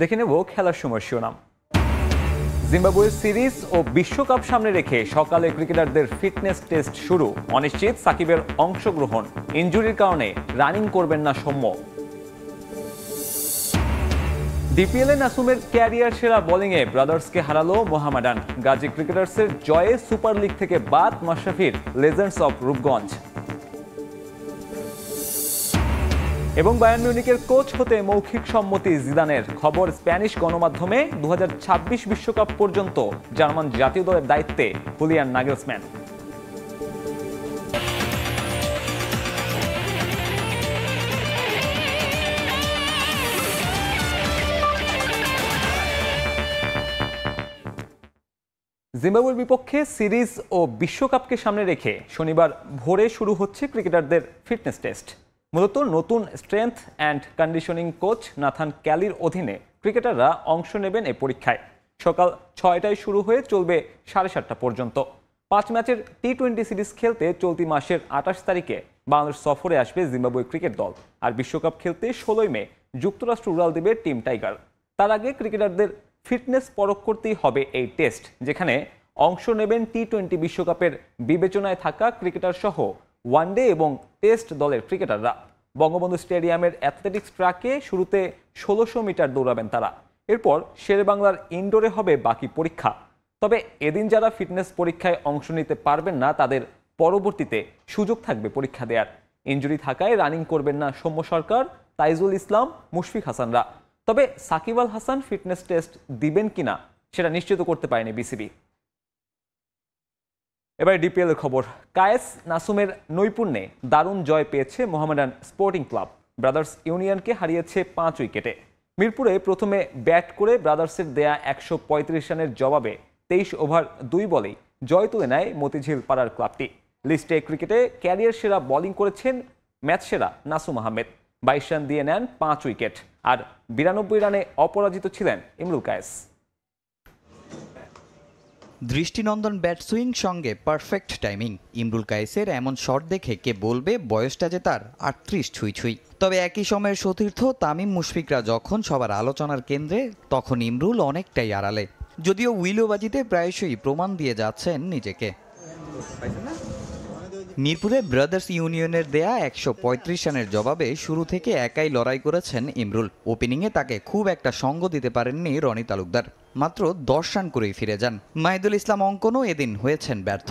দেখে নেব খেলার সময় শিরোনাম। জিম্বাবুয়ে সিরিজ ও বিশ্বকাপ সামনে রেখে সকালে ক্রিকেটারদের ফিটনেস টেস্ট শুরু। অনিশ্চিত সাকিবের অংশগ্রহণ, ইনজুরির কারণে রানিং করবেন না সৌম্য। ডিপিএলে নাসুমের ক্যারিয়ার সেরা বোলিংয়ে ব্রাদার্সকে হারালো মোহামেডান। গাজী ক্রিকেটার্সের জয়ে সুপার লিগ থেকে বাদ মাশরাফির লেজেন্ডস অফ রূপগঞ্জ। এবং বায়ার্ন মিউনিখের কোচ হতে মৌখিক সম্মতি জিদানের। খবর স্প্যানিশ গণমাধ্যমে 2026 বিশ্বকাপ পর্যন্ত জার্মান জাতীয় দলের দায়িত্বে হুলিয়ান নাগেলসম্যান। জিম্বাবুয়ের বিপক্ষে সিরিজ ও বিশ্বকাপকে সামনে রেখে শনিবার ভোরে শুরু হচ্ছে ক্রিকেটারদের ফিটনেস টেস্ট। মূলত নতুন strength and conditioning coach Nathan ক্যালির অধীনে ক্রিকেটাররা অংশ নেবেন এই পরীক্ষায়। সকাল 6টায় শুরু হয়ে চলবে 7:30 পর্যন্ত। 5 ম্যাচের টি-20 সিরিজ খেলতে চলতি মাসের 28 তারিখে বাংলাদেশ সফরে আসবে জিম্বাবুয়ে ক্রিকেট দল। আর বিশ্বকাপ খেলতে 16 মে যুক্তরাষ্ট্র উড়াল দেবে টিম টাইগার। তার আগে ক্রিকেটারদের ফিটনেস পরখ করতেই হবে এই টেস্ট, যেখানে অংশ নেবেন টি-20 বিশ্বকাপের বিবেচনায় থাকা ক্রিকেটার সহ ওয়ানডে এবং টেস্ট দলের ক্রিকেটাররা। বঙ্গবন্ধু স্টেডিয়ামের অ্যাথলেটিক্স ট্র্যাকে শুরুতে 1600 মিটার দৌড়াবেন তারা। এরপর শেরেবাংলার ইনডোরে হবে বাকি পরীক্ষা। তবে এদিন যারা ফিটনেস পরীক্ষায় অংশ নিতে পারবেন না, তাদের পরবর্তীতে সুযোগ থাকবে পরীক্ষা দেওয়ার। ইনজুরি থাকায় রানিং করবেন না সৌম্য সরকার, তাইজুল ইসলাম, মুশফিক হাসানরা। তবে সাকিব আল হাসান ফিটনেস টেস্ট দিবেন কিনা সেটা নিশ্চিত করতে পারেনি বিসিবি। এবার ডিপিএল এর খবর। কায়েস নাসুমের নৈপুণ্যে দারুণ জয় পেয়েছে মোহামেডান স্পোর্টিং ক্লাব। ব্রাদার্স ইউনিয়নকে হারিয়েছে 5 উইকেটে। মিরপুরে প্রথমে ব্যাট করে ব্রাদার্সের দেয়া 135 রানের জবাবে 23 ওভার 2 বলেই জয় তুলে নেয় মতিঝিল পাড়ার ক্লাবটি। লিস্টে ক্রিকেটে ক্যারিয়ার সেরা বোলিং করেছেন ম্যাচ সেরা নাসুম আহমেদ। 22 রান দিয়ে নেন 5 উইকেট। আর 92 রানে অপরাজিত ছিলেন ইমরুল কায়েস। দৃষ্টিনন্দন ব্যাট সুইং সঙ্গে পারফেক্ট টাইমিং। ইমরুল কায়েসের এমন শট দেখে কে বলবে বয়সটা যে তার 38 ছুঁই ছুঁই। তবে একই সময়ের সতীর্থ তামিম মুশফিকরা যখন সবার আলোচনার কেন্দ্রে, তখন ইমরুল অনেকটাই আড়ালে। যদিও উইলোবাজিতে প্রায়শই প্রমাণ দিয়ে যাচ্ছেন নিজেকে। মিরপুরে ব্রাদার্স ইউনিয়নের দেয়া 135 রানের জবাবে শুরু থেকে একাই লড়াই করেছেন ইমরুল। ওপেনিংয়ে তাকে খুব একটা সঙ্গ দিতে পারেননি রনি তালুকদার। মাত্র 10 রান করেই ফিরে যান। মাহিদুল ইসলাম অঙ্কনও এদিন হয়েছেন ব্যর্থ।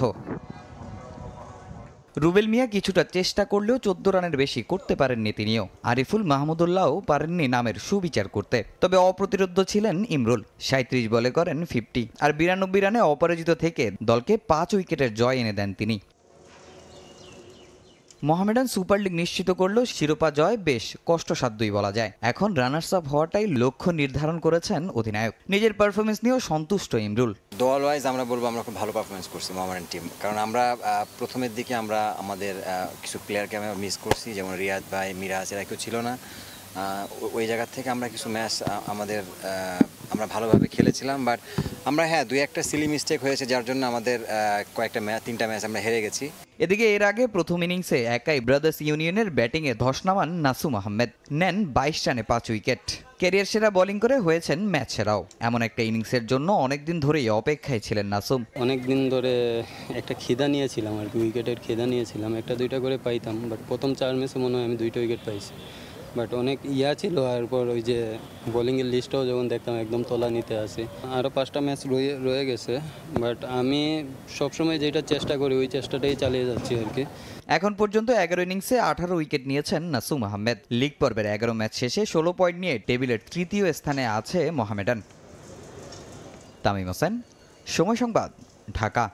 রুবেল মিয়া কিছুটা চেষ্টা করলেও 14 রানের বেশি করতে পারেননি তিনিও। আরিফুল মাহমুদুল্লাহও পারেননি নামের সুবিচার করতে। তবে অপ্রতিরোধ্য ছিলেন ইমরুল। 37 বলে করেন 50 আর 92 রানে অপরাজিত থেকে দলকে 5 উইকেটের জয় এনে দেন তিনি। মোহামেডান সুপার লিগ নিশ্চিত করলেও শিরোপা জয় বেশ কষ্টসাধ্যই বলা যায়। এখন রানার্স আপ হওয়াটাই লক্ষ্য নির্ধারণ করেছেন অধিনায়ক। নিজের পারফরমেন্স নিয়েও সন্তুষ্ট ইমরুল। দল ওয়াইজ আমরা বলবো আমরা খুব ভালো পারফরমেন্স করছি মোহামেডান টিম। কারণ আমরা প্রথমের দিকে আমরা আমাদের কিছু প্লেয়ারকে আমরা মিস করছি, যেমন রিয়াদ ভাই, মিরাজ, এরা কেউ ছিল না। ওই জায়গা থেকে আমরা কিছু ম্যাচ আমরা ভালোভাবে খেলেছিলাম। বাট আমরা 2-1টা সিলি মিস্টেক হয়েছে, যার জন্য আমাদের কয়েকটা ম্যাচ 3টা ম্যাচ আমরা হেরে গেছি। এদিকে এর আগে প্রথম ইনিংসে একাই ব্রাদার্স ইউনিয়নের ব্যাটিংয়ে ধস নামান নাসুম আহমেদ। নেন 22 রানে 5 উইকেট। ক্যারিয়ার সেরা বোলিং করে হয়েছেন ম্যাচ সেরাও। এমন একটা ইনিংসের জন্য অনেকদিন ধরেই অপেক্ষায় ছিলেন নাসুম। অনেকদিন ধরে একটা খিদা নিয়েছিলাম আর কি, উইকেটের খিদা নিয়েছিলাম। 1-2টা করে পাইতাম, বাট প্রথম 4 ম্যাচে মনে হয় আমি 2টা উইকেট পাইছি। বাট অনেক ছিল। আর পর ওই যে বোলিংয়ের লিস্টটাও যখন দেখতাম একদম তলা নিতে আসে। আরও 5টা ম্যাচ রয়ে গেছে। বাট আমি সবসময় যেটা চেষ্টা করি ওই চেষ্টাটাই চালিয়ে যাচ্ছি আর কি। এখন পর্যন্ত 11 ইনিংসে 18 উইকেট নিয়েছেন নাসুম আহমেদ। লিগ পর্বের 11 ম্যাচ শেষে 16 পয়েন্ট নিয়ে টেবিলের 3য় স্থানে আছে মোহামেডান। তামিম হোসেন, সময় সংবাদ, ঢাকা।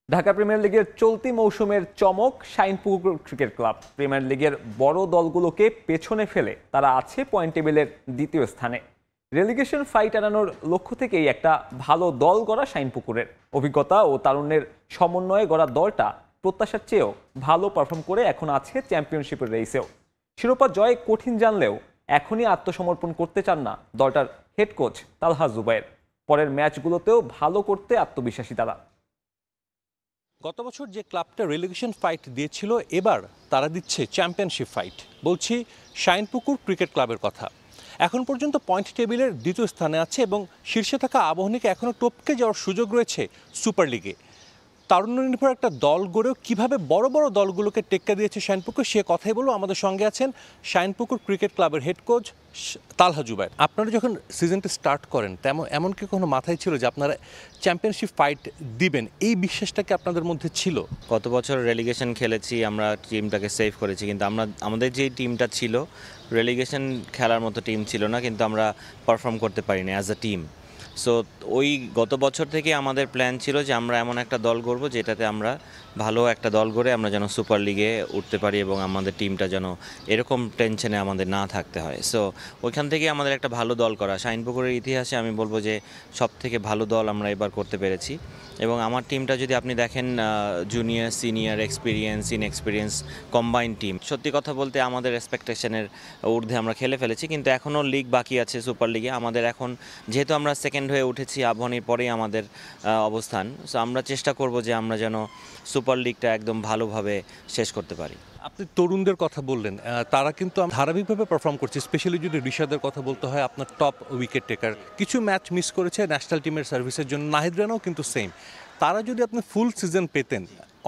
ঢাকা প্রিমিয়ার লিগের চলতি মৌসুমের চমক শাইনপুকুর ক্রিকেট ক্লাব। প্রিমিয়ার লিগের বড় দলগুলোকে পেছনে ফেলে তারা আছে পয়েন্ট টেবিলের 2য় স্থানে। রেলিগেশন ফাইট এড়ানোর লক্ষ্য থেকেই একটা ভালো দল গড়া শাইনপুকুরের। অভিজ্ঞতা ও তারুণ্যের সমন্বয়ে গড়া দলটা প্রত্যাশার চেয়েও ভালো পারফর্ম করে এখন আছে চ্যাম্পিয়নশিপের রেসেও। শিরোপা জয় কঠিন জানলেও এখনই আত্মসমর্পণ করতে চান না দলটার হেড কোচ তালহা জুবায়ের। পরের ম্যাচগুলোতেও ভালো করতে আত্মবিশ্বাসী তারা। গত বছর যে ক্লাবটা রেলিগেশন ফাইট দিয়েছিল, এবার তারা দিচ্ছে চ্যাম্পিয়নশিপ ফাইট। বলছি শাইনপুকুর ক্রিকেট ক্লাবের কথা। এখন পর্যন্ত পয়েন্ট টেবিলের দ্বিতীয় স্থানে আছে এবং শীর্ষে থাকা আবাহনীকে এখনও টপকে যাওয়ার সুযোগ রয়েছে সুপার লিগে। তারুণ্য নির্ভর একটা দল গড়েও কীভাবে বড় বড় দলগুলোকে টেক্কা দিয়েছে শাইনপুকুর, সে কথাই বলবো। আমাদের সঙ্গে আছেন শাইনপুকুর ক্রিকেট ক্লাবের হেড কোচ তালহা জুবায়ের। আপনারা যখন সিজনটা স্টার্ট করেন এমন কি কোনো মাথায় ছিল যে আপনারা চ্যাম্পিয়নশিপ ফাইট দিবেন, এই বিশ্বাসটা কি আপনাদের মধ্যে ছিল? গত বছর রেলিগেশন খেলেছি, আমরা টিমটাকে সেভ করেছি, কিন্তু আমাদের যে টিমটা ছিল রেলিগেশন খেলার মতো টিম ছিল না, কিন্তু আমরা পারফর্ম করতে পারিনি অ্যাজ আ টিম। সো ওই গত বছর থেকে আমাদের প্ল্যান ছিল যে আমরা এমন একটা দল গড়ব যেটাতে আমরা ভালো একটা দল গড়ে আমরা যেন সুপার লিগে উঠতে পারি এবং আমাদের টিমটা যেন এরকম টেনশনে আমাদের না থাকতে হয়। সো ওইখান থেকে আমাদের একটা ভালো দল করা, শাইনপুকুরের ইতিহাসে আমি বলবো যে সব থেকে ভালো দল আমরা এবার করতে পেরেছি। এবং আমার টিমটা যদি আপনি দেখেন, junior senior experience inexperience combined team, সত্যি কথা বলতে আমাদের এক্সপেকটেশনের ঊর্ধ্বে আমরা খেলে ফেলেছি, কিন্তু এখনও লিগ বাকি আছে সুপার লিগে আমাদের। এখন যেহেতু আমরা সেকেন্ড হয়ে উঠেছি, আবাহনীর পরেই আমাদের অবস্থান, সো আমরা চেষ্টা করব যে আমরা যেন সুপার লিগটা একদম ভালোভাবে শেষ করতে পারি। আপনি তরুণদের কথা বললেন, তারা কিন্তু ধারাবাহিকভাবে পারফর্ম করছে। স্পেশালি যদি রিশাদের কথা বলতে হয়, আপনার টপ উইকেট টেকার কিছু ম্যাচ মিস করেছে ন্যাশনাল টিমের সার্ভিসের জন্য, নাহিদ রানাও কিন্তু সেম। তারা যদি আপনি ফুল সিজন পেতেন,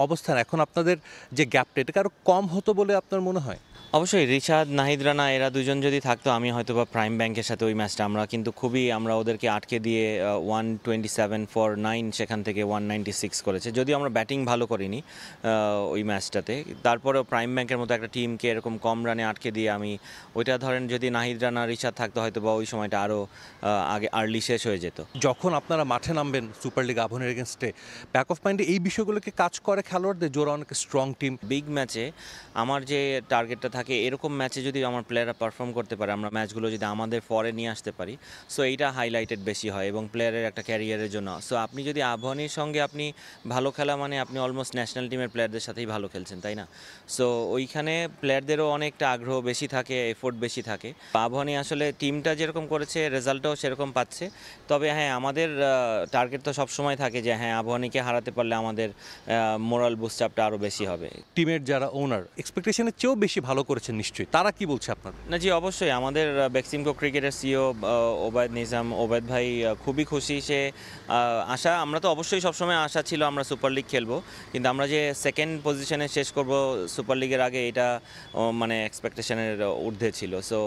অবস্থান এখন আপনাদের যে গ্যাপটা এটা আরও কম হতো বলে আপনার মনে হয়? অবশ্যই রিশাদ, নাহিদ রানা এরা দুজন যদি থাকতো, আমি হয়তো বা প্রাইম ব্যাংকের সাথে ওই ম্যাচটা আমরা ওদেরকে আটকে দিয়ে 127 for 9 সেখান থেকে 196 করেছে। যদিও আমরা ব্যাটিং ভালো করিনি ওই ম্যাচটাতে, তারপরেও প্রাইম ব্যাংকের মতো একটা টিমকে এরকম কম রানে আটকে দিয়ে আমি ওইটা ধরেন যদি নাহিদ রানা রিশাদ থাকতো হয়তো বা ওই সময়টা আরও আগে আর্লি শেষ হয়ে যেত। যখন আপনারা মাঠে নামবেন সুপার লিগ আবাহনীর এগেনস্টে, ব্যাক অফ মাইন্ডে এই বিষয়গুলোকে কাজ করে খেলোয়াড়দের, জোড়া অনেক স্ট্রং টিম, বিগ ম্যাচে আমার যে টার্গেটটা থাকে, এরকম ম্যাচে যদি আমার প্লেয়াররা পারফর্ম করতে পারে, আমরা ম্যাচগুলো যদি আমাদের ফরে নিয়ে আসতে পারি, সো এইটা হাইলাইটেড বেশি হয় এবং প্লেয়ারের একটা ক্যারিয়ারের জন্য। সো আপনি যদি আবাহনীর সঙ্গে আপনি ভালো খেলা মানে আপনি অলমোস্ট ন্যাশনাল টিমের প্লেয়ারদের সাথেই ভালো খেলছেন, তাই না? সো ওইখানে প্লেয়ারদেরও অনেকটা আগ্রহ বেশি থাকে, এফোর্ট বেশি থাকে। আবাহনী আসলে টিমটা যেরকম করেছে রেজাল্টও সেরকম পাচ্ছে। তবে হ্যাঁ, আমাদের টার্গেট তো সবসময় থাকে যে হ্যাঁ, আবাহনীকে হারাতে পারলে আমাদের মোরাল বুস্ট আপটা আরও বেশি হবে। টিমের যারা ওনার এক্সপেকটেশনের চেয়েও বেশি ভালো করেছেন নিশ্চয়ই, তারা কি বলছে আপনার? না জি, অবশ্যই আমাদের বেক্সিমকো ক্রিকেটের সিও ওবায়দ নিজাম, ওবায়দ ভাই খুবই খুশি। সে আশা, আমরা তো অবশ্যই সবসময় আশা ছিল আমরা সুপার লিগ খেলবো, কিন্তু আমরা যে সেকেন্ড পজিশনে শেষ করব সুপার লিগের আগে, এটা মানে এক্সপেকটেশনের ঊর্ধ্বে ছিল। সো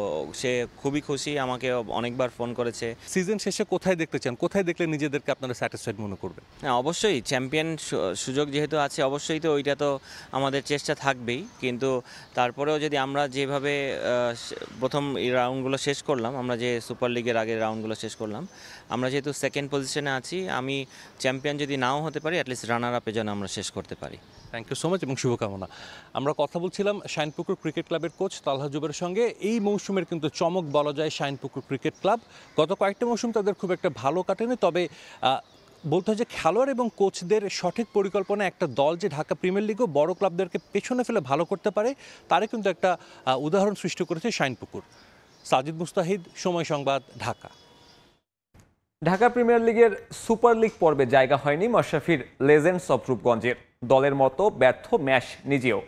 সে খুবই খুশি, আমাকে অনেকবার ফোন করেছে। সিজন শেষে কোথায় দেখতে চান, কোথায় দেখলে নিজেদেরকে আপনারা স্যাটিসফাইড মনে করবেন? হ্যাঁ, অবশ্যই চ্যাম্পিয়ন সুযোগ যেহেতু আছে, অবশ্যই তো ওইটা তো আমাদের চেষ্টা থাকবেই, কিন্তু তারপরেও যদি আমরা যেভাবে প্রথম এই রাউন্ডগুলো শেষ করলাম, আমরা যে সুপার লিগের আগের রাউন্ডগুলো শেষ করলাম, আমরা যেহেতু সেকেন্ড পজিশনে আছি, আমি চ্যাম্পিয়ন যদি নাও হতে পারি, অ্যাটলিস্ট রানার আপে যেন আমরা শেষ করতে পারি। থ্যাংক ইউ সো মাচ এবং শুভকামনা। আমরা কথা বলছিলাম শাইনপুকুর ক্রিকেট ক্লাবের কোচ তালহা জুবায়ের সঙ্গে। এই মৌসুমের কিন্তু চমক বলা যায় শাইনপুকুর ক্রিকেট ক্লাব। গত কয়েকটা মৌসুম তাদের খুব একটা ভালো কাটেনি, তবে বলতে হয় যে খেলোয়াড় এবং কোচদের সঠিক পরিকল্পনা একটা দল যে ঢাকা প্রিমিয়ার লিগও বড় ক্লাবদেরকে পেছনে ফেলে ভালো করতে পারে, তারে কিন্তু একটা উদাহরণ সৃষ্টি করেছে শাইনপুকুর। সাজিদ মুস্তাহিদ, সময় সংবাদ, ঢাকা। ঢাকা প্রিমিয়ার লিগের সুপার লিগ পর্বে জায়গা হয়নি মাশরাফির লেজেন্ডস অফ রূপগঞ্জের। দলের মতো ব্যর্থ ম্যাচ নিজেও।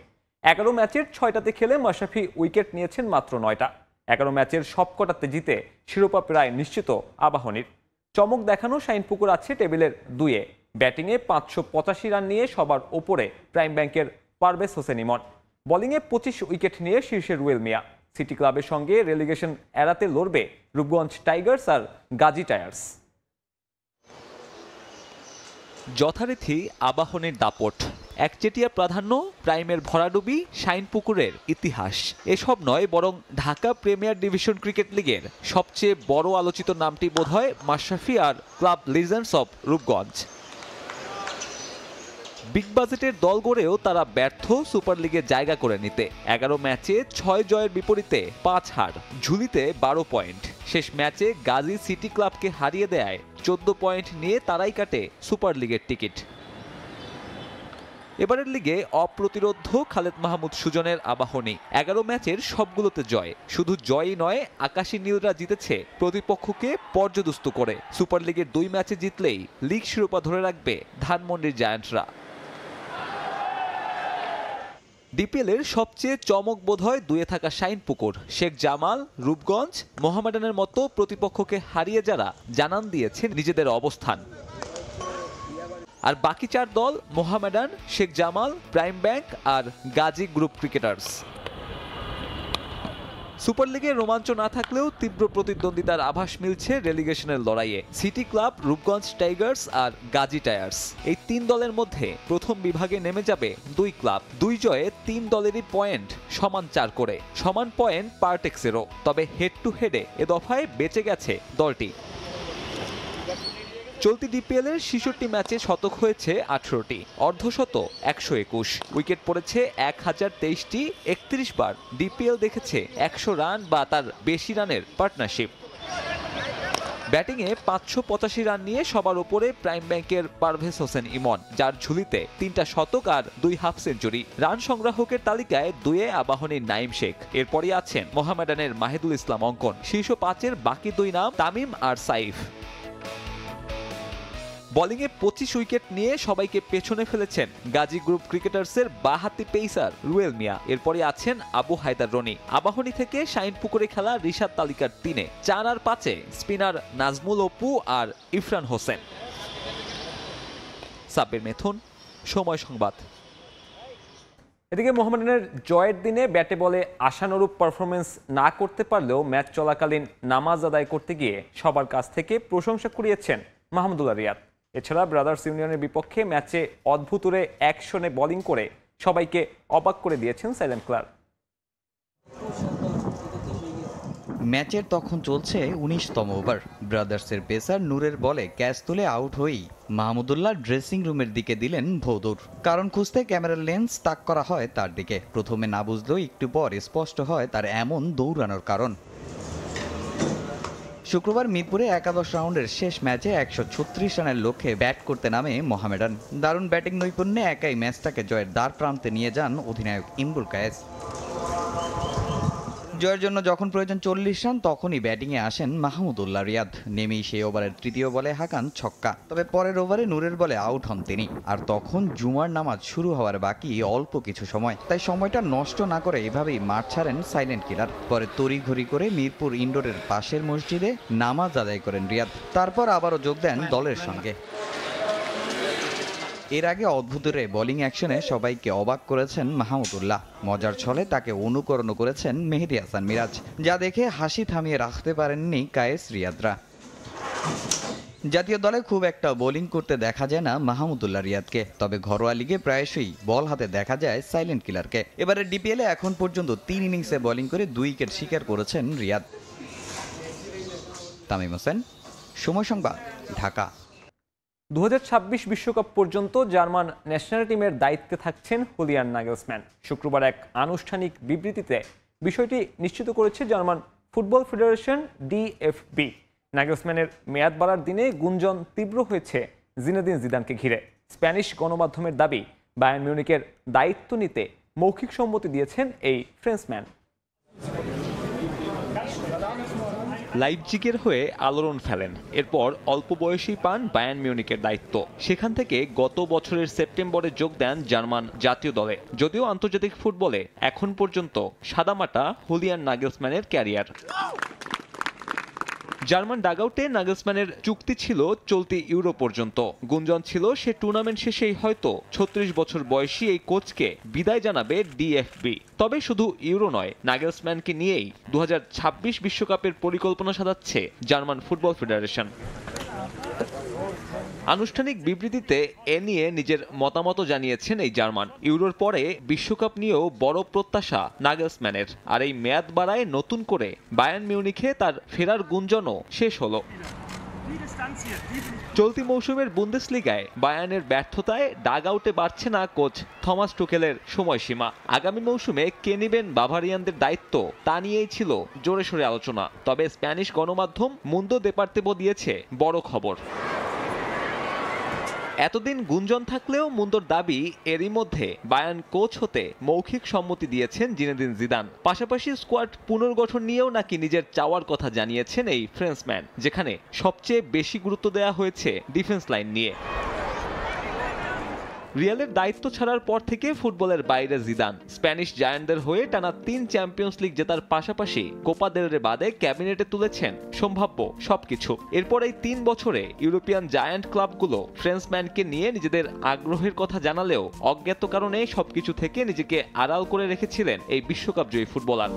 11 ম্যাচের 6টাতে খেলে মাশরাফি উইকেট নিয়েছেন মাত্র 9টা। 11 ম্যাচের সবকটাতে জিতে শিরোপা প্রায় নিশ্চিত আবাহনীর। চমক দেখানো শাইনপুকুর আছে টেবিলের 2-এ। ব্যাটিংয়ে 585 রান নিয়ে সবার ওপরে প্রাইম ব্যাংকের পারভেজ হোসেন ইমন। বোলিংয়ে 25 উইকেট নিয়ে শীর্ষে রুয়েল মিয়া। সিটি ক্লাবের সঙ্গে রেলিগেশন এড়াতে লড়বে রূপগঞ্জ টাইগার্স আর গাজী টায়ার্স। যথারীতি আবাহনীর দাপট, একচেটিয়া প্রাধান্য, প্রাইমের ভরাডুবি, শাইনপুকুরের ইতিহাস এসব নয়, বরং ঢাকা প্রিমিয়ার ডিভিশন ক্রিকেট লিগের সবচেয়ে বড় আলোচিত নামটি বোধহয় মাশরাফি আর club legends of Rupganj. Big বাজেটের দল গড়েও তারা ব্যর্থ সুপার লিগে জায়গা করে নিতে। 11 ম্যাচে 6 জয়ের বিপরীতে 5 হার, ঝুলিতে 12 পয়েন্ট। শেষ ম্যাচে গাজী সিটি ক্লাবকে হারিয়ে দেয় 14 পয়েন্ট নিয়ে তারাই কাটে সুপার লিগের টিকিট। এবারের লিগে অপ্রতিরোধ খালেদ মাহমুদ সুজনের আবাহনী। 11 ম্যাচের সবগুলোতে জয়। শুধু জয়ই নয়, আকাশী নীলরা জিতেছে প্রতিপক্ষকে পর্যদুস্ত করে। সুপার লিগের 2 ম্যাচে জিতলেই লিগ শিরোপা ধরে রাখবে ধানমন্ডির জায়ান্টরা। ডিপিএলের সবচেয়ে চমক বোধ হয় দুয়ে থাকা শাইনপুকুর, শেখ জামাল, রূপগঞ্জ, মোহামেডানের মতো প্রতিপক্ষকে হারিয়ে যারা জানান দিয়েছে নিজেদের অবস্থান। আর বাকি 4 দল মোহামেডান, শেখ জামাল, প্রাইম ব্যাংক আর গাজী গ্রুপ ক্রিকেটার্স। সুপার লিগের রোমাঞ্চ না থাকলেও তীব্র প্রতিদ্বন্দ্বিতার আভাস মিলছে রেলিগেশনের লড়াইয়ে। সিটি ক্লাব, রূপগঞ্জ টাইগার্স আর গাজী টায়ার্স, এই 3 দলের মধ্যে প্রথম বিভাগে নেমে যাবে 2 ক্লাব। 2 জয়ে 3 দলেরই পয়েন্ট সমান 4 করে, সমান পয়েন্ট পারটেক্সেরও। তবে হেড টু হেডে এ দফায় বেঁচে গেছে দলটি। চলতি ডিপিএলের 66 ম্যাচে শতক হয়েছে 18টি, অর্ধশত 121, উইকেট পড়েছে 1023টি। 31 বার ডিপিএল দেখেছে 100 রান বা তার বেশি রানের পার্টনারশিপ। ব্যাটিংয়ে 585 রান নিয়ে সবার উপরে প্রাইম ব্যাংকের পারভেজ হোসেন ইমন, যার ঝুলিতে 3টা শতক আর 2 হাফ সেঞ্চুরি। রান সংগ্রাহকের তালিকায় 2-এ আবাহনীর নাইম শেখ, এরপরই আছেন মোহামেডানের মাহিদুল ইসলাম অঙ্কন। শীর্ষ 5-এর বাকি 2 নাম তামিম আর সাইফ। বোলিংয়ে 25 উইকেট নিয়ে সবাইকে পেছনে ফেলেছেন গাজী গ্রুপ ক্রিকেটার্সের বাঁহাতি পেসার রুয়েল মিয়া। এরপরে আছেন আবু হায়দার রনি। আবাহনী থেকে শাইনপুকুরে খেলা রিশাদ তালিকার 3-এ, 4 আর 5-এ স্পিনার নাজমুল অপু আর ইরফান হোসেন। সাব্বির মিথুন, সময় সংবাদ। এদিকে মোহামেডানের জয়ের দিনে ব্যাটে বলে আশানুরূপ পারফরমেন্স না করতে পারলেও ম্যাচ চলাকালীন নামাজ আদায় করতে গিয়ে সবার কাছ থেকে প্রশংসা কুড়িয়েছেন মাহমুদুল্লাহ রিয়াদ। এছাড়া ব্রাদার্স ইউনিয়নের বিপক্ষে ম্যাচে অদ্ভুতুরে অ্যাকশনে বোলিং করে সবাইকে অবাক করে দিয়েছেন সাইলেন্ট ক্লার্ক। ম্যাচের তখন চলছে 19তম ওভার। ব্রাদার্সের পেসার নূরের বলে ক্যাচ তুলে আউট হয়েই মাহমুদুল্লাহ ড্রেসিং রুমের দিকে দিলেন ভৌদৌড়। কারণ খুঁজতে ক্যামেরার লেন্স তাক করা হয় তার দিকে। প্রথমে না বুঝলেও একটু পর স্পষ্ট হয় তার এমন দৌড়ানোর কারণ। শুক্রবার মিরপুরে একাদশ রাউন্ডের শেষ ম্যাচে 136 রানের লক্ষ্যে ব্যাট করতে নামে মোহামেডান। দারুণ ব্যাটিং নৈপুণ্যে একাই ম্যাচটাকে জয়ের দ্বার প্রান্তে নিয়ে যান অধিনায়ক ইমরুল কায়েস। জয়ের জন্য যখন প্রয়োজন 40 রান, তখনই ব্যাটিংয়ে আসেন মাহমুদুল্লাহ রিয়াদ। নেমেই সেই ওভারের 3য় বলে হাঁকান ছক্কা। তবে পরের ওভারে নূরের বলে আউট হন তিনি। আর তখন জুমার নামাজ শুরু হওয়ার বাকি অল্প কিছু সময়, তাই সময়টা নষ্ট না করে এভাবেই মাঠ ছাড়েন সাইলেন্ট কিলার। পরে তড়িঘড়ি করে মিরপুর ইনডোরের পাশের মসজিদে নামাজ আদায় করেন রিয়াদ। তারপর আবারও যোগ দেন দলের সঙ্গে। এর আগে অদ্ভুতরে বোলিং অ্যাকশনে সবাইকে অবাক করেছেন মাহমুদুল্লাহ। মজার ছলে তাকে অনুকরণ করেছেন মেহেদী হাসান মিরাজ, যা দেখে হাসি থামিয়ে রাখতে পারেননি কায়েস রিয়াদরা। জাতীয় দলে খুব একটা বোলিং করতে দেখা যায় না মাহমুদুল্লাহ রিয়াদকে, তবে ঘরোয়া লিগে প্রায়শই বল হাতে দেখা যায় সাইলেন্ট কিলারকে। এবারে ডিপিএলে এখন পর্যন্ত 3 ইনিংসে বোলিং করে 2 উইকেট শিকার করেছেন রিয়াদ। তামিম হোসেন, সময় সংবাদ, ঢাকা। 2026 বিশ্বকাপ পর্যন্ত জার্মান ন্যাশনাল টিমের দায়িত্বে থাকছেন হুলিয়ান নাগেলসম্যান। শুক্রবার এক আনুষ্ঠানিক বিবৃতিতে বিষয়টি নিশ্চিত করেছে জার্মান ফুটবল ফেডারেশন ডিএফবি। নাগেলসম্যানের মেয়াদ বাড়ার দিনে গুঞ্জন তীব্র হয়েছে জিনেদিন জিদানকে ঘিরে। স্প্যানিশ গণমাধ্যমের দাবি, বায়ার্ন মিউনিখের দায়িত্ব নিতে মৌখিক সম্মতি দিয়েছেন এই ফ্রেঞ্চম্যান। লাইপজিগের হয়ে আলোড়ন ফেলেন, এরপর অল্প বয়সেই পান বায়ার্ন মিউনিখের দায়িত্ব। সেখান থেকে গত বছরের সেপ্টেম্বরে যোগ দেন জার্মান জাতীয় দলে। যদিও আন্তর্জাতিক ফুটবলে এখন পর্যন্ত সাদামাটা হুলিয়ান নাগেলসম্যানের ক্যারিয়ার। জার্মান ডাগআউটে নাগেলসম্যানের চুক্তি ছিল চলতি ইউরো পর্যন্ত। গুঞ্জন ছিল সে টুর্নামেন্ট শেষেই হয়তো 36 বছর বয়সী এই কোচকে বিদায় জানাবে ডিএফবি। তবে শুধু ইউরো নয়, নাগেলসম্যানকে নিয়েই 2026 বিশ্বকাপের পরিকল্পনা সাজাচ্ছে জার্মান ফুটবল ফেডারেশন। আনুষ্ঠানিক বিবৃতিতে এ নিয়ে নিজের মতামত জানিয়েছেন এই জার্মান। ইউরোর পরে বিশ্বকাপ নিয়েও বড় প্রত্যাশা নাগেলসম্যানের। আর এই মেয়াদ বাড়ায় নতুন করে বায়ার্ন মিউনিখে তার ফেরার গুঞ্জনও শেষ হলো। চলতি মৌসুমের বুন্দেসলিগায় বায়ার্নের ব্যর্থতায় ডাগআউটে বাড়ছে না কোচ থমাস টুকেলের সময়সীমা। আগামী মৌসুমে কে নেবেন বাভারিয়ানদের দায়িত্ব, তা নিয়েই ছিল জোরে সোরে আলোচনা। তবে স্প্যানিশ গণমাধ্যম মুন্দো দেপার্তেবো দিয়েছে বড় খবর। এতদিন গুঞ্জন থাকলেও মুন্দোর দাবি, এরই মধ্যে বায়ার্ন কোচ হতে মৌখিক সম্মতি দিয়েছেন জিনেদিন জিদান। পাশাপাশি স্কোয়াড পুনর্গঠন নিয়েও নাকি নিজের চাওয়ার কথা জানিয়েছেন এই ফ্রেঞ্চম্যান, যেখানে সবচেয়ে বেশি গুরুত্ব দেওয়া হয়েছে ডিফেন্স লাইন নিয়ে। রিয়ালের দায়িত্ব ছাড়ার পর থেকে ফুটবলের বাইরে জিদান। স্প্যানিশ জায়ান্টদের হয়ে টানা 3 চ্যাম্পিয়ন্স লিগ জেতার পাশাপাশি কোপা দেল রে বাদে ক্যাবিনেটে তুলেছেন সম্ভাব্য সবকিছু। এরপর এই 3 বছরে ইউরোপিয়ান জায়ান্ট ক্লাবগুলো ফ্রেঞ্চম্যানকে নিয়ে নিজেদের আগ্রহের কথা জানালেও অজ্ঞাত কারণে সবকিছু থেকে নিজেকে আড়াল করে রেখেছিলেন এই বিশ্বকাপ জয়ী ফুটবলার।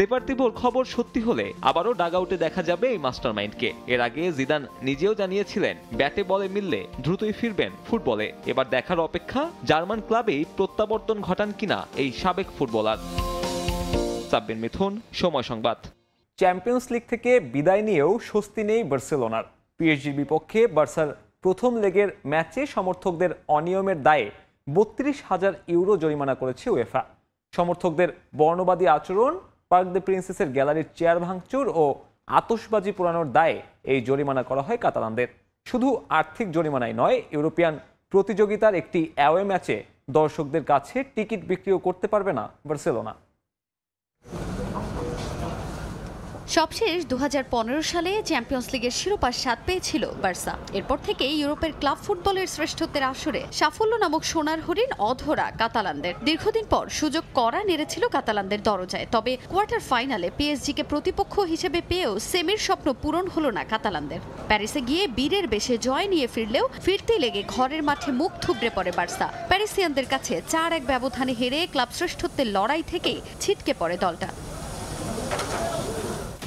দেপার্তিভোর খবর সত্যি হলে আবারও ডাগআউটে দেখা যাবে এই মাস্টারমাইন্ডকে। এর আগে জিদান নিজেও জানিয়েছিলেন ব্যাটে বলে মিললে দ্রুতই ফিরবেন ফুটবলে। এবার দেখার অপেক্ষা জার্মান ক্লাবেই প্রত্যাবর্তন ঘটান কিনা এই সাবেক ফুটবলার। সাব্বির মিথুন, সময় সংবাদ। চ্যাম্পিয়ন্স লিগ থেকে বিদায় নিয়েও স্বস্তি নেই বার্সেলোনার। পিএসজির বিপক্ষে বার্সার প্রথম লেগের ম্যাচে সমর্থকদের অনিয়মের দায়ে 32,000 ইউরো জরিমানা করেছে উয়েফা। সমর্থকদের বর্ণবাদী আচরণ, পার্ক দ্য প্রিন্সেসের গ্যালারির চেয়ার ভাঙচুর ও আতশবাজি পোড়ানোর দায়ে এই জরিমানা করা হয় কাতালানদের। শুধু আর্থিক জরিমানাই নয়, ইউরোপিয়ান প্রতিযোগিতার একটি অ্যাওয়ে ম্যাচে দর্শকদের কাছে টিকিট বিক্রিও করতে পারবে না বার্সেলোনা। সবশেষ 2015 সালে চ্যাম্পিয়ন্স লিগের শিরোপার স্বাদ পেয়েছিল বার্সা। এরপর থেকে ইউরোপের ক্লাব ফুটবলের শ্রেষ্ঠত্বের আসরে সাফল্য নামক সোনার হরিণ অধরা কাতালানদের। দীর্ঘদিন পর সুযোগ করা নেড়েছিল কাতালানদের দরজায়। তবে কোয়ার্টার ফাইনালে পিএসজিকে প্রতিপক্ষ হিসেবে পেয়েও সেমির স্বপ্ন পূরণ হলো না কাতালানদের। প্যারিসে গিয়ে বীরের বেশে জয় নিয়ে ফিরলেও ফিরতে লেগে ঘরের মাঠে মুখ থুবড়ে পড়ে বার্সা। প্যারিসিয়ানদের কাছে 4-1 ব্যবধানে হেরে ক্লাব শ্রেষ্ঠত্বের লড়াই থেকেই ছিটকে পড়ে দলটা।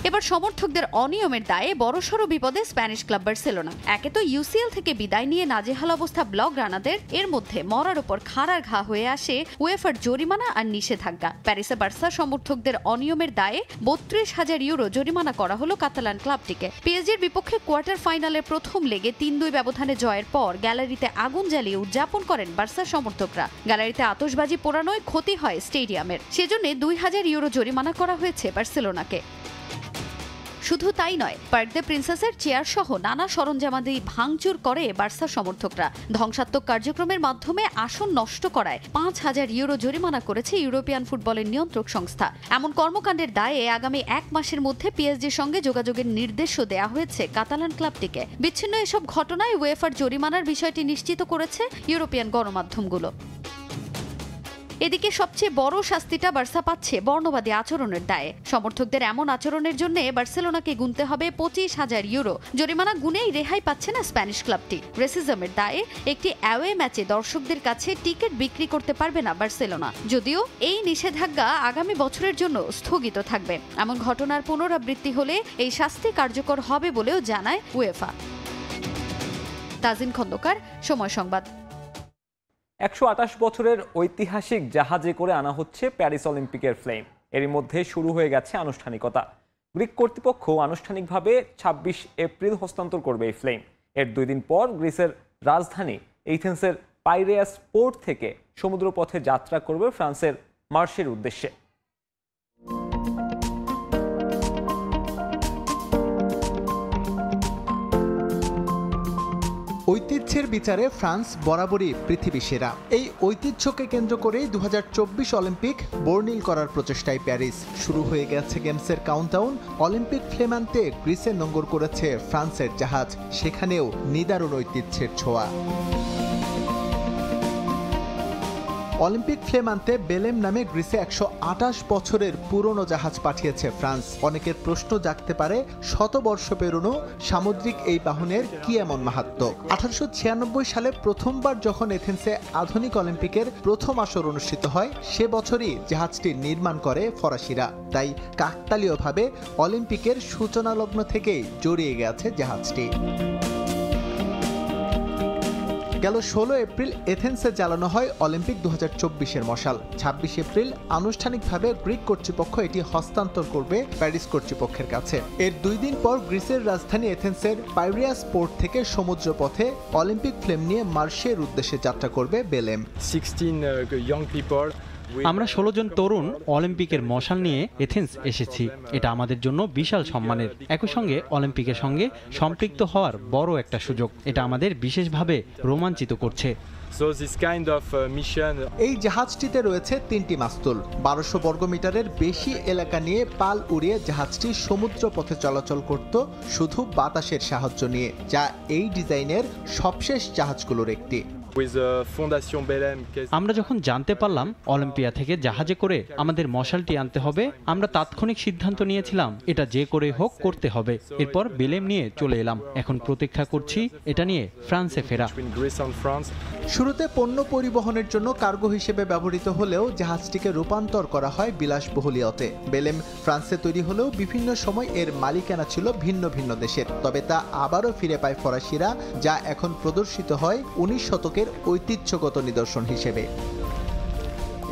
এবার সমর্থকদের অনিয়মের দায়ে বড়সড় বিপদে স্প্যানিশ ক্লাব বার্সেলোনা। একে তো ইউসিএল থেকে বিদায় নিয়ে নাজেহাল অবস্থা ব্লগরানাদের, এর মধ্যে মরার উপর খাড়ার ঘা হয়ে আসে উয়েফার জরিমানা আর নিষেধাজ্ঞা। প্যারিসে বার্সা সমর্থকদের অনিয়মের দায়ে 32,000 ইউরো জরিমানা করা হলো কাতালান ক্লাবটিকে। পিএসজির বিপক্ষে কোয়ার্টার ফাইনালের প্রথম লেগে 3-2 ব্যবধানে জয়ের পর গ্যালারিতে আগুন জ্বালিয়ে উদযাপন করেন বার্সা সমর্থকরা। গ্যালারিতে আতশবাজি পোড়ানোয় ক্ষতি হয় স্টেডিয়ামের, সেজন্য 2,000 ইউরো জরিমানা করা হয়েছে বার্সেলোনাকে। শুধু তাই নয়, পার্ক দ্য প্রিন্সেসের চেয়ার সহ নানা সরঞ্জামাদি ভাঙচুর করে বার্সা সমর্থকরা। ধ্বংসাত্মক কার্যক্রমের মাধ্যমে আসন নষ্ট করায় 5,000 ইউরো জরিমানা করেছে ইউরোপিয়ান ফুটবলের নিয়ন্ত্রক সংস্থা। এমন কর্মকাণ্ডের দায়ে আগামী 1 মাসের মধ্যে পিএসজির সঙ্গে যোগাযোগের নির্দেশও দেয়া হয়েছে কাতালান ক্লাবটিকে। বিচ্ছিন্ন এসব ঘটনায় উয়েফার জরিমানার বিষয়টি নিশ্চিত করেছে ইউরোপিয়ান গণমাধ্যমগুলো। এদিকে সবচেয়ে বড় শাস্তিটা বার্সা পাচ্ছে বর্ণবাদী আচরণের দায়ে। সমর্থকদের এমন আচরণের জন্য বার্সেলোনাকে গুনতে হবে 25,000 ইউরো জরিমানা। গুনেই রেহাই পাচ্ছে না স্প্যানিশ ক্লাবটি। রেসিজমের দায়ে একটি অ্যাওয়ে ম্যাচে দর্শকদের কাছে টিকিট বিক্রি করতে পারবে না বার্সেলোনা। যদিও এই নিষেধাজ্ঞা আগামী বছরের জন্য স্থগিত থাকবে। এমন ঘটনার পুনরাবৃত্তি হলে এই শাস্তি কার্যকর হবে বলেও জানায় উয়েফা। তাজিন খন্দকার, সময় সংবাদ। 128 বছরের ঐতিহাসিক জাহাজে করে আনা হচ্ছে প্যারিস অলিম্পিকের ফ্লেম। এরই মধ্যে শুরু হয়ে গেছে আনুষ্ঠানিকতা। গ্রিক কর্তৃপক্ষ আনুষ্ঠানিকভাবে 26 এপ্রিল হস্তান্তর করবে এই ফ্লেম। এর 2 দিন পর গ্রিসের রাজধানী এথেন্সের পাইরেয়াস পোর্ট থেকে সমুদ্রপথে যাত্রা করবে ফ্রান্সের মার্সের উদ্দেশ্যে। ঐতিহ্যের বিচারে ফ্রান্স বরাবরই পৃথিবী সেরা। এই ঐতিহ্যকে কেন্দ্র করেই 2024 অলিম্পিক বর্ণিল করার প্রচেষ্টায় প্যারিস। শুরু হয়ে গেছে গেমসের কাউন্টডাউন। অলিম্পিক ফ্লেম আনতে গ্রিসে নোঙ্গর করেছে ফ্রান্সের জাহাজ, সেখানেও নিদারুণ ঐতিহ্যের ছোঁয়া। অলিম্পিক ফ্লেম আনতে বেলেম নামে গ্রিসে 128 বছরের পুরনো জাহাজ পাঠিয়েছে ফ্রান্স। অনেকের প্রশ্ন জাগতে পারে, শতবর্ষ পেরোনো সামুদ্রিক এই বাহনের কি এমন মাহাত্ম্য। 1896 সালে প্রথমবার যখন এথেন্সে আধুনিক অলিম্পিকের প্রথম আসর অনুষ্ঠিত হয়, সে বছরই জাহাজটি নির্মাণ করে ফরাসিরা। তাই কাকতালীয়ভাবে অলিম্পিকের সূচনা লগ্ন থেকেই জড়িয়ে গেছে জাহাজটি। গেল 16 এপ্রিল এথেন্সে জ্বালানো হয় অলিম্পিক 2024-এর মশাল। 26 এপ্রিল আনুষ্ঠানিকভাবে গ্রিক কর্তৃপক্ষ এটি হস্তান্তর করবে প্যারিস কর্তৃপক্ষের কাছে। এর 2 দিন পর গ্রিসের রাজধানী এথেন্সের পাইরেয়াস পোর্ট থেকে সমুদ্র পথে অলিম্পিক ফ্লেম নিয়ে মার্সের উদ্দেশ্যে যাত্রা করবে বেলেম। 16 young people আমরা 16 জন তরুণ অলিম্পিকের মশাল নিয়ে এথেন্স এসেছি। এটা আমাদের জন্য বিশাল সম্মানের, একই সঙ্গে অলিম্পিকের সঙ্গে সম্পৃক্ত হওয়ার বড় একটা সুযোগ। এটা আমাদের বিশেষভাবে রোমাঞ্চিত করছে। এই জাহাজটিতে রয়েছে 3টি মাস্তুল। 1200 বর্গমিটারের বেশি এলাকা নিয়ে পাল উড়িয়ে জাহাজটি সমুদ্র পথে চলাচল করত শুধু বাতাসের সাহায্য নিয়ে, যা এই ডিজাইনের সবশেষ জাহাজগুলোর একটি। আমরা যখন জানতে পারলাম অলিম্পিয়া থেকে জাহাজে করে আমাদের মশালটি আনতে হবে, আমরা তাৎক্ষণিক সিদ্ধান্ত নিয়েছিলাম এটা যে করে হোক করতে হবে। এরপর বেলেম নিয়ে চলে এলাম, এখন প্রতীক্ষা করছি এটা নিয়ে ফ্রান্সে ফেরা। শুরুতে পণ্য পরিবহনের জন্য কার্গো হিসেবে ব্যবহৃত হলেও জাহাজটিকে রূপান্তর করা হয় বিলাসবহুল ইয়টে। বেলেম ফ্রান্সে তৈরি হলেও বিভিন্ন সময় এর মালিকানা ছিল ভিন্ন ভিন্ন দেশের, তবে তা আবারও ফিরে পায় ফরাসিরা, যা এখন প্রদর্শিত হয় 19 শতকের ঐতিহ্যগত নিদর্শন হিসেবে।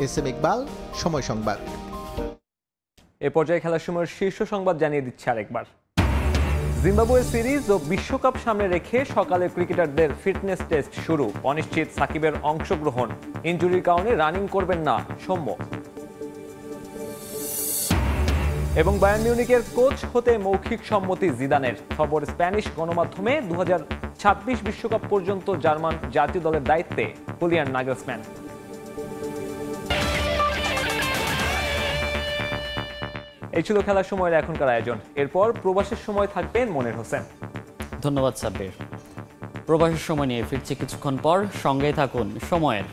এসএম ইকবাল, সময় সংবাদ। এ পর্যায়ে খেলার সময়ের শীর্ষ সংবাদ জানিয়ে দিচ্ছে আরেকবার। জিম্বাবুয়ে সিরিজ ও বিশ্বকাপ সামনে রেখে সকালে ক্রিকেটারদের ফিটনেস টেস্ট শুরু। অনিশ্চিত সাকিবের অংশগ্রহণ, ইনজুরির কারণে রানিং করবেন না সৌম্য। এবং বায়ার্ন মিউনিখের কোচ হতে মৌখিক সম্মতি জিদানের। খবর স্প্যানিশ গণমাধ্যমে 2026 বিশ্বকাপ পর্যন্ত জার্মান জাতীয় দলের দায়িত্বে হুলিয়ান নাগেলসম্যান। এই ছিল খেলার সময়ের এখনকার আয়োজন। এরপর প্রবাসের সময় থাকবেন মনির হোসেন। ধন্যবাদ সাব্বির। প্রবাসের সময় নিয়ে ফিরছে কিছুক্ষণ পর, সঙ্গেই থাকুন সময়ের।